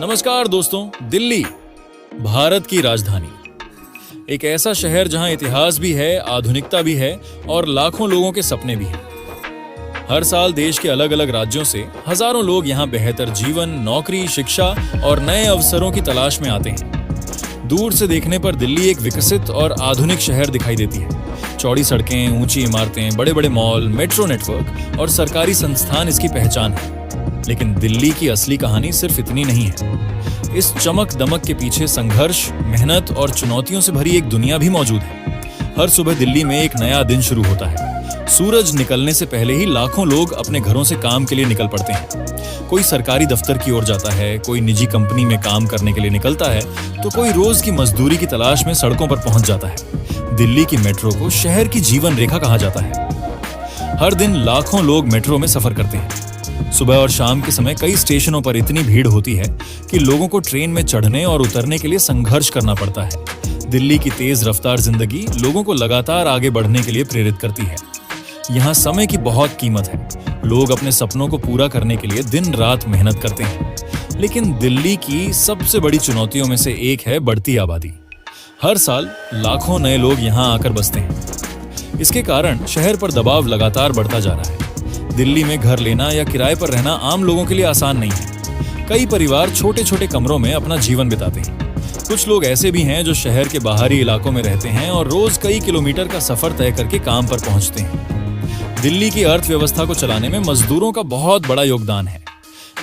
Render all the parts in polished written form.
नमस्कार दोस्तों, दिल्ली भारत की राजधानी, एक ऐसा शहर जहां इतिहास भी है, आधुनिकता भी है और लाखों लोगों के सपने भी हैं। हर साल देश के अलग अलग राज्यों से हजारों लोग यहां बेहतर जीवन, नौकरी, शिक्षा और नए अवसरों की तलाश में आते हैं। दूर से देखने पर दिल्ली एक विकसित और आधुनिक शहर दिखाई देती है। चौड़ी सड़कें, ऊंची इमारतें, बड़े बड़े मॉल, मेट्रो नेटवर्क और सरकारी संस्थान इसकी पहचान है। लेकिन दिल्ली की असली कहानी सिर्फ इतनी नहीं है। इस चमक दमक के पीछे संघर्ष, मेहनत और चुनौतियों से भरी एक दुनिया भी मौजूद है। हर सुबह दिल्ली में एक नया दिन शुरू होता है। सूरज निकलने से पहले ही लाखों लोग अपने घरों से काम के लिए निकल पड़ते हैं। कोई सरकारी दफ्तर की ओर जाता है, कोई निजी कंपनी में काम करने के लिए निकलता है, तो कोई रोज की मजदूरी की तलाश में सड़कों पर पहुंच जाता है। दिल्ली की मेट्रो को शहर की जीवन रेखा कहा जाता है। हर दिन लाखों लोग मेट्रो में सफर करते हैं। सुबह और शाम के समय कई स्टेशनों पर इतनी भीड़ होती है कि लोगों को ट्रेन में चढ़ने और उतरने के लिए संघर्ष करना पड़ता है। दिल्ली की तेज रफ्तार जिंदगी लोगों को लगातार आगे बढ़ने के लिए प्रेरित करती है। यहाँ समय की बहुत कीमत है। लोग अपने सपनों को पूरा करने के लिए दिन रात मेहनत करते हैं। लेकिन दिल्ली की सबसे बड़ी चुनौतियों में से एक है बढ़ती आबादी। हर साल लाखों नए लोग यहाँ आकर बसते हैं। इसके कारण शहर पर दबाव लगातार बढ़ता जा रहा है। दिल्ली में घर लेना या किराए पर रहना आम लोगों के लिए आसान नहीं है। कई परिवार छोटे छोटे कमरों में अपना जीवन बिताते हैं। कुछ लोग ऐसे भी हैं जो शहर के बाहरी इलाकों में रहते हैं और रोज कई किलोमीटर का सफर तय करके काम पर पहुंचते हैं। दिल्ली की अर्थव्यवस्था को चलाने में मजदूरों का बहुत बड़ा योगदान है।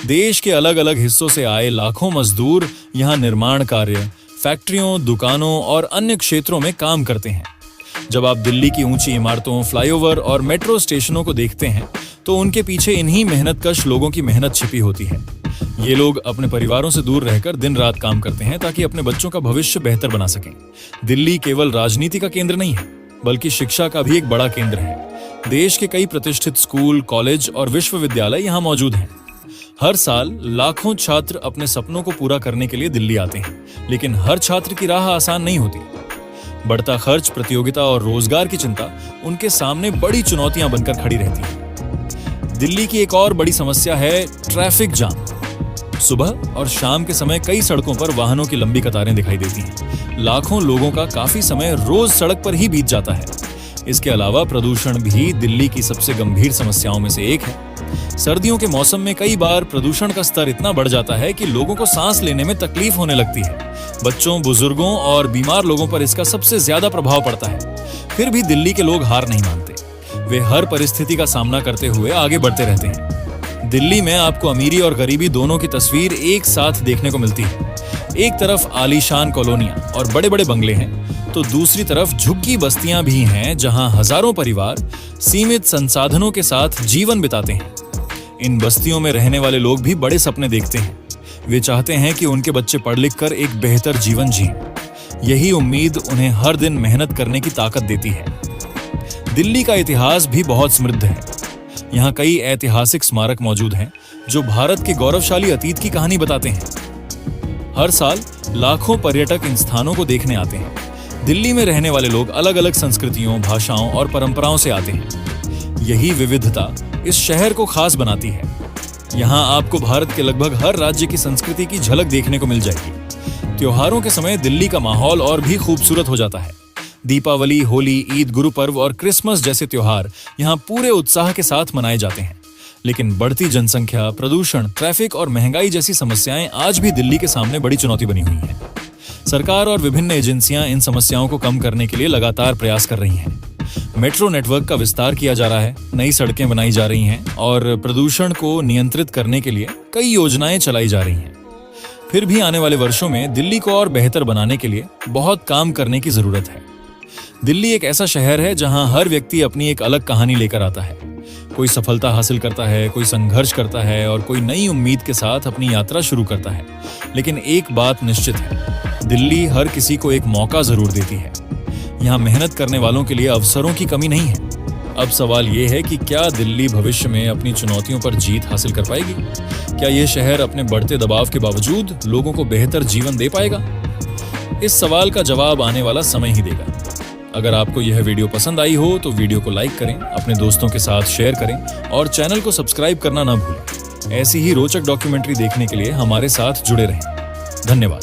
देश के अलग अलग हिस्सों से आए लाखों मजदूर यहाँ निर्माण कार्य, फैक्ट्रियों, दुकानों और अन्य क्षेत्रों में काम करते हैं। जब आप दिल्ली की ऊंची इमारतों, फ्लाईओवर और मेट्रो स्टेशनों को देखते हैं तो उनके पीछे इन्हीं मेहनतकश लोगों की मेहनत छिपी होती है। ये लोग अपने परिवारों से दूर रहकर दिन रात काम करते हैं ताकि अपने बच्चों का भविष्य बेहतर बना सकें। दिल्ली केवल राजनीति का केंद्र नहीं है, बल्कि शिक्षा का भी एक बड़ा केंद्र है। देश के कई प्रतिष्ठित स्कूल, कॉलेज और विश्वविद्यालय यहाँ मौजूद हैं। हर साल लाखों छात्र अपने सपनों को पूरा करने के लिए दिल्ली आते हैं, लेकिन हर छात्र की राह आसान नहीं होती। बढ़ता खर्च, प्रतियोगिता और रोजगार की चिंता उनके सामने बड़ी चुनौतियां बनकर खड़ी रहती हैं। दिल्ली की एक और बड़ी समस्या है ट्रैफिक जाम। सुबह और शाम के समय कई सड़कों पर वाहनों की लंबी कतारें दिखाई देती हैं। लाखों लोगों का काफी समय रोज सड़क पर ही बीत जाता है। इसके अलावा प्रदूषण भी दिल्ली की सबसे गंभीर समस्याओं में से एक है। सर्दियों के मौसम में कई बार प्रदूषण का स्तर इतना बढ़ जाता है कि लोगों को सांस लेने में तकलीफ होने लगती है। बच्चों, बुजुर्गों और बीमार लोगों पर इसका सबसे ज्यादा प्रभाव पड़ता है। फिर भी दिल्ली के लोग हार नहीं मानते। वे हर परिस्थिति का सामना करते हुए आगे बढ़ते रहते हैं। दिल्ली में आपको अमीरी और गरीबी दोनों की तस्वीर एक साथ देखने को मिलती है। एक तरफ आलीशान कॉलोनियां और बड़े बड़े बंगले हैं, तो दूसरी तरफ झुग्गी बस्तियां भी हैं जहां हजारों परिवार सीमित संसाधनों के साथ जीवन बिताते हैं। इन बस्तियों में रहने वाले लोग भी बड़े सपने देखते हैं। वे चाहते हैं कि उनके बच्चे पढ़ लिख कर एक बेहतर जीवन जिएं। यही उम्मीद उन्हें हर दिन मेहनत करने की ताकत देती है। दिल्ली का इतिहास भी बहुत समृद्ध है। यहाँ कई ऐतिहासिक स्मारक मौजूद हैं जो भारत के गौरवशाली अतीत की कहानी बताते हैं। हर साल लाखों पर्यटक इन स्थानों को देखने आते हैं। दिल्ली में रहने वाले लोग अलग अलग संस्कृतियों, भाषाओं और परंपराओं से आते हैं। यही विविधता इस शहर को खास बनाती है। यहाँ आपको भारत के लगभग हर राज्य की संस्कृति की झलक देखने को मिल जाएगी। त्योहारों के समय दिल्ली का माहौल और भी खूबसूरत हो जाता है। दीपावली, होली, ईद, गुरु पर्व और क्रिसमस जैसे त्योहार यहाँ पूरे उत्साह के साथ मनाए जाते हैं। लेकिन बढ़ती जनसंख्या, प्रदूषण, ट्रैफिक और महंगाई जैसी समस्याएं आज भी दिल्ली के सामने बड़ी चुनौती बनी हुई हैं। सरकार और विभिन्न एजेंसियां इन समस्याओं को कम करने के लिए लगातार प्रयास कर रही हैं। मेट्रो नेटवर्क का विस्तार किया जा रहा है, नई सड़कें बनाई जा रही हैं और प्रदूषण को नियंत्रित करने के लिए कई योजनाएं चलाई जा रही हैं। फिर भी आने वाले वर्षों में दिल्ली को और बेहतर बनाने के लिए बहुत काम करने की जरूरत है। दिल्ली एक ऐसा शहर है जहां हर व्यक्ति अपनी एक अलग कहानी लेकर आता है। कोई सफलता हासिल करता है, कोई संघर्ष करता है और कोई नई उम्मीद के साथ अपनी यात्रा शुरू करता है। लेकिन एक बात निश्चित है, दिल्ली हर किसी को एक मौका जरूर देती है। यहाँ मेहनत करने वालों के लिए अवसरों की कमी नहीं है। अब सवाल ये है कि क्या दिल्ली भविष्य में अपनी चुनौतियों पर जीत हासिल कर पाएगी? क्या ये शहर अपने बढ़ते दबाव के बावजूद लोगों को बेहतर जीवन दे पाएगा? इस सवाल का जवाब आने वाला समय ही देगा। अगर आपको यह वीडियो पसंद आई हो तो वीडियो को लाइक करें, अपने दोस्तों के साथ शेयर करें और चैनल को सब्सक्राइब करना ना भूलें। ऐसी ही रोचक डॉक्यूमेंट्री देखने के लिए हमारे साथ जुड़े रहें। धन्यवाद।